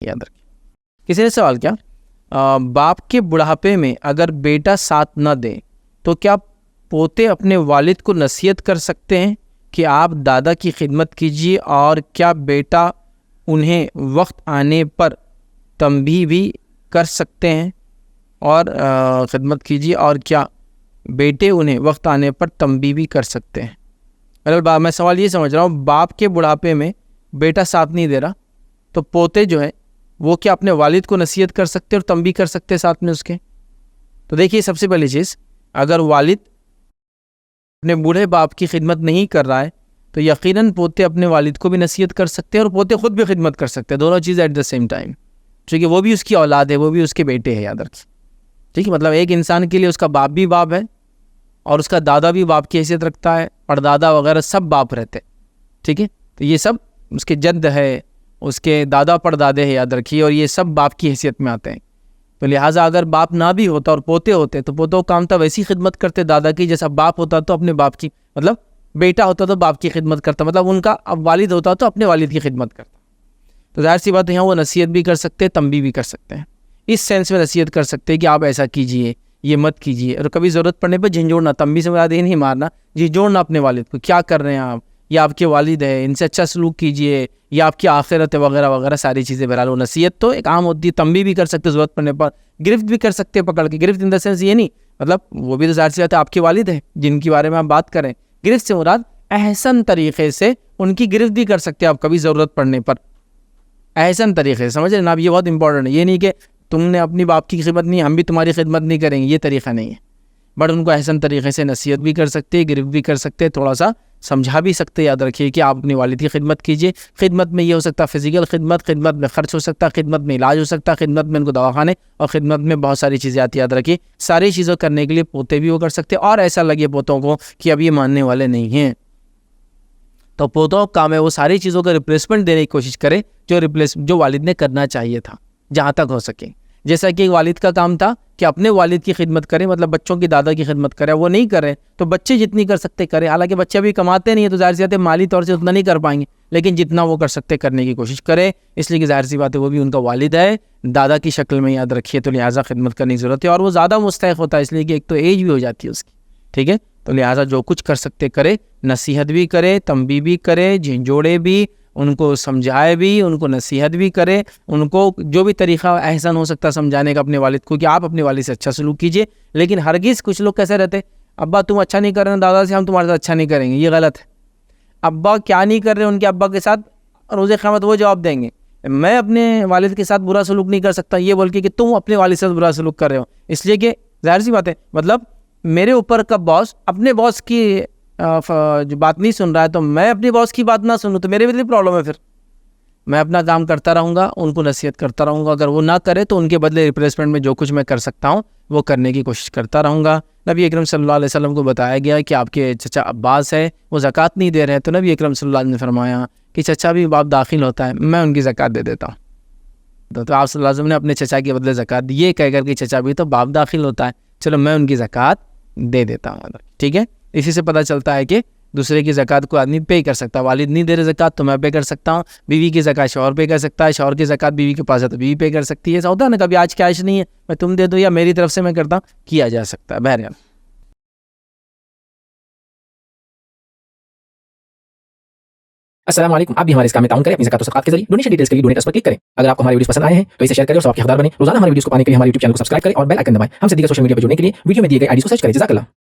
یاد رکھیں. کسی نے سوال کیا باپ کے بڑھاپے میں اگر بیٹا ساتھ نہ دے تو کیا پوتے اپنے والد کو نصیحت کر سکتے ہیں کہ آپ دادا کی خدمت کیجیے، اور کیا بیٹا انہیں وقت آنے پر تنبیہ بھی کر سکتے ہیں اور خدمت کیجیے، اور کیا بیٹے انہیں وقت آنے پر تنبیہ بھی کر سکتے ہیں؟ میں سوال یہ سمجھ رہا ہوں، باپ کے بڑھاپے میں بیٹا ساتھ نہیں دے رہا تو پوتے جو ہیں وہ کیا اپنے والد کو نصیحت کر سکتے اور تنبیہ کر سکتے ساتھ میں اس کے؟ تو دیکھیے، سب سے پہلی چیز، اگر والد اپنے بوڑھے باپ کی خدمت نہیں کر رہا ہے تو یقیناً پوتے اپنے والد کو بھی نصیحت کر سکتے ہیں اور پوتے خود بھی خدمت کر سکتے ہیں، دونوں چیزیں ایٹ دا سیم ٹائم. ٹھیک ہے، وہ بھی اس کی اولاد ہے، وہ بھی اس کے بیٹے ہیں، یاد رکھیں. ٹھیک ہے، مطلب ایک انسان کے لیے اس کا باپ بھی باپ ہے اور اس کا دادا بھی باپ کی حیثیت رکھتا ہے، پردادا وغیرہ سب باپ رہتے ہیں. ٹھیک ہے، تو یہ سب اس کے جد ہے، اس کے دادا پردادے ہیں، یاد رکھیے، اور یہ سب باپ کی حیثیت میں آتے ہیں. تو لہٰذا اگر باپ نہ بھی ہوتا اور پوتے ہوتے تو پوتوں کا کام تھا ویسی خدمت کرتے دادا کی جیسا باپ ہوتا تو اپنے باپ کی، مطلب بیٹا ہوتا تو باپ کی خدمت کرتا، مطلب ان کا اب والد ہوتا تو اپنے والد کی خدمت کرتا. تو ظاہر سی بات ہے، یہاں وہ نصیحت بھی کر سکتے، تنبیہ بھی کر سکتے ہیں. اس سینس میں نصیحت کر سکتے کہ آپ ایسا کیجئے، یہ مت کیجئے، اور کبھی ضرورت پڑنے پہ جھنجھوڑنا. تنبیہ سے مراد یہ نہیں مارنا، جھنجھوڑنا اپنے والد کو، کیا کر رہے ہیں آپ، یہ آپ کے والد ہیں، ان سے اچھا سلوک کیجئے، یہ آپ کی آخرت ہے، وغیرہ وغیرہ ساری چیزیں. بہرحال وہ نصیحت تو ایک عام ہوتی ہے، تنبیہ بھی کر سکتے ضرورت پڑنے پر، گرفت بھی کر سکتے پکڑ کے. گرفت ان دا سینس یہ نہیں، مطلب وہ بھی تو ظاہر سی بات ہے آپ کے والد ہیں جن کے بارے میں آپ بات کریں. گرفت سے مراد احسن طریقے سے ان کی گرفت بھی کر سکتے آپ کبھی ضرورت پڑنے پر، احسن طریقے سے. سمجھ رہے نا آپ، یہ بہت امپورٹنٹ ہے. یہ نہیں کہ تم نے اپنی باپ کی خدمت نہیں، ہم بھی تمہاری خدمت نہیں کریں گے، یہ طریقہ نہیں ہے. بٹ ان کو احسن طریقے سے نصیحت بھی کر سکتے، گرفت بھی کر سکتے، تھوڑا سا سمجھا بھی سکتے. یاد رکھیے کہ آپ اپنی والد کی خدمت کیجیے. خدمت میں یہ ہو سکتا ہے فزیکل خدمت، خدمت میں خرچ ہو سکتا ہے، خدمت میں علاج ہو سکتا ہے، خدمت میں ان کو دواخانے، اور خدمت میں بہت ساری چیزیں آتی. یاد رکھیے ساری چیزوں کرنے کے لیے پوتے بھی وہ کر سکتے. اور ایسا لگے پوتوں کو کہ اب یہ ماننے والے نہیں ہیں تو پوتوں کا کام ہے وہ ساری چیزوں کا ریپلیسمنٹ دینے کی کوشش کرے جو والد نے کرنا چاہیے تھا جہاں تک ہو سکے. جیسا کہ والد کا کام تھا کہ اپنے والد کی خدمت کرے، مطلب بچوں کی دادا کی خدمت کرے، وہ نہیں کرے تو بچے جتنی کر سکتے کرے. حالانکہ بچے ابھی کماتے نہیں ہیں تو ظاہر سی بات ہے مالی طور سے اتنا نہیں کر پائیں گے، لیکن جتنا وہ کر سکتے کرنے کی کوشش کرے، اس لیے کہ ظاہر سی بات ہے وہ بھی ان کا والد ہے دادا کی شکل میں. یاد رکھیے تو لہٰذا خدمت کرنے کی ضرورت ہے، اور وہ زیادہ مستحق ہوتا ہے اس لیے کہ ایک تو ایج بھی ہو جاتی ہے اس کی. ٹھیک ہے، تو لہٰذا جو کچھ کر سکتے کرے، نصیحت بھی کرے، تنبیہ بھی کرے، جھنجھوڑے بھی، ان کو سمجھائے بھی، ان کو نصیحت بھی کرے، ان کو جو بھی طریقہ احسن ہو سکتا ہے سمجھانے کا اپنے والد کو کہ آپ اپنے والد سے اچھا سلوک کیجئے. لیکن ہرگز کچھ لوگ کیسے رہتے، ابا تم اچھا نہیں کر رہے دادا سے، ہم تمہارے ساتھ اچھا نہیں کریں گے. یہ غلط ہے. ابا کیا نہیں کر رہے ان کے ابا کے ساتھ روز قیامت وہ جواب دیں گے، میں اپنے والد کے ساتھ برا سلوک نہیں کر سکتا یہ بول کے کہ تم اپنے والد سے برا سلوک کر رہے ہو. اس لیے کہ ظاہر سی بات ہے، مطلب میرے اوپر کا باس اپنے باس کی جو بات نہیں سن رہا ہے تو میں اپنی باس کی بات نہ سنوں تو میرے بھی پرابلم ہے. پھر میں اپنا کام کرتا رہوں گا، ان کو نصیحت کرتا رہوں گا. اگر وہ نہ کرے تو ان کے بدلے ریپلیسمنٹ میں جو کچھ میں کر سکتا ہوں وہ کرنے کی کوشش کرتا رہوں گا. نبی اکرم صلی اللہ علیہ وسلم کو بتایا گیا کہ آپ کے چچا عباس ہے وہ زکوٰۃ نہیں دے رہے، تو نبی اکرم صلی اللہ علیہ وسلم نے فرمایا کہ چچا بھی باپ داخل ہوتا ہے، میں ان کی زکوٰۃ دے دیتا ہوں. تو آپ صلی اللہ علیہ وسلم نے اپنے چچا کے بدلے زکوٰۃ دی، یہ کہہ کر کہ چچا بھی تو باپ داخل ہوتا ہے، چلو میں ان کی زکوٰۃ دے دیتا ہوں. ٹھیک ہے، اسی سے پتہ چلتا ہے کہ دوسرے کی زکوٰۃ کو آدمی پے کر سکتا ہے. والد نہیں دے رہے زکوٰۃ تو میں پے کر سکتا ہوں، بیوی کی زکوٰۃ شوہر پے کر سکتا ہے، شوہر کی زکوٰۃ بیوی کے پاس ہے تو بیوی پے کر سکتی ہے. ایسا ہوتا ہے نا کبھی آج کیش نہیں ہے میں تم دے دو یا میری طرف سے میں کرتا ہوں، کیا جا سکتا ہے. بہرحال السلام علیکم. آپ بھی ہمارے اس کام میں تعاون کریں اپنی زکوٰۃ و صدقات کے ذریعے. ڈونیشن ڈیٹیلز کے لیے ڈونیٹ اس پر کلک کریں. اگر آپ کو ہماری ویڈیوز پسند آئے ہیں تو اسے شیئر کریں اور ثواب کے حقدار بنیں. روزانہ ہماری ویڈیوز کو پانے کے لیے ہمارے یوٹیوب چینل کو سبسکرائب کریں اور بیل آئکن دبائیں. ہم سے دیگر سوشل میڈیا پر جڑنے کے لیے ویڈیو میں دیے گئے آئی ڈی کو سرچ کریں. جزاک اللہ.